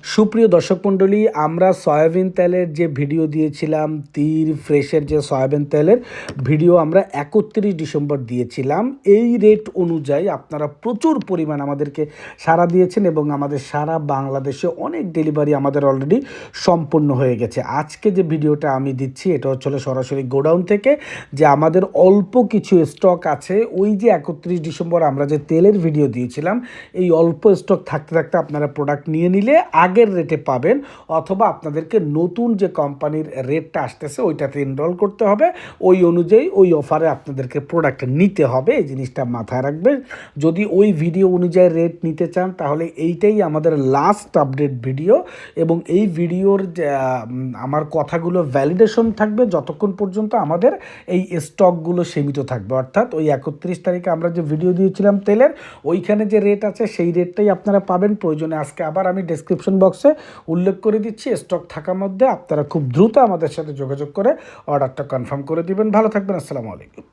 সুপ্রিয় দর্শক মণ্ডলী, আমরা সয়াবিন তেলের যে ভিডিও দিয়েছিলাম, তীর ফ্রেশের যে সয়াবিন তেলের ভিডিও আমরা 31 ডিসেম্বর দিয়েছিলাম। এই রেট অনুযায়ী আপনারা প্রচুর পরিমাণ আমাদেরকে সাড়া দিয়েছেন এবং আমাদের সারা বাংলাদেশে অনেক ডেলিভারি আমাদের অলরেডি সম্পন্ন হয়ে গেছে। আজকে যে ভিডিওটা আমি দিচ্ছি এটা হচ্ছে সরাসরি গোডাউন থেকে, যে আমাদের অল্প কিছু স্টক আছে। ওই যে 31 ডিসেম্বর আমরা যে তেলের ভিডিও দিয়েছিলাম, এই অল্প স্টক থাকতে থাকতে আপনারা প্রোডাক্ট নিয়ে নিলে আগের রেটে পাবেন, অথবা আপনাদেরকে নতুন যে কোম্পানির রেটটা আসতেছে ওইটাতে এনরোল করতে হবে। ওই অনুযায়ী ওই অফারে আপনাদেরকে প্রোডাক্ট নিতে হবে। এই জিনিসটা মাথায় রাখবেন। যদি ওই ভিডিও অনুযায়ী রেট নিতে চান তাহলে এইটাই আমাদের লাস্ট আপডেট ভিডিও, এবং এই ভিডিওর আমার কথাগুলো ভ্যালিডেশন থাকবে যতক্ষণ পর্যন্ত আমাদের এই স্টকগুলো সীমিত থাকবে। অর্থাৎ ওই 31 তারিখে আমরা যে ভিডিও দিয়েছিলাম তেলের, ওইখানে যে রেট আছে সেই রেটটাই আপনারা পাবেন। প্রয়োজনে আজকে আবার আমি ডেসক্রিপশন বক্সে উল্লেখ করে দিচ্ছি, স্টক থাকার মধ্যে আপনারা খুব দ্রুত আমাদের সাথে যোগাযোগ করে অর্ডারটা কনফার্ম করে দিবেন। ভালো থাকবেন। আসসালামু আলাইকুম।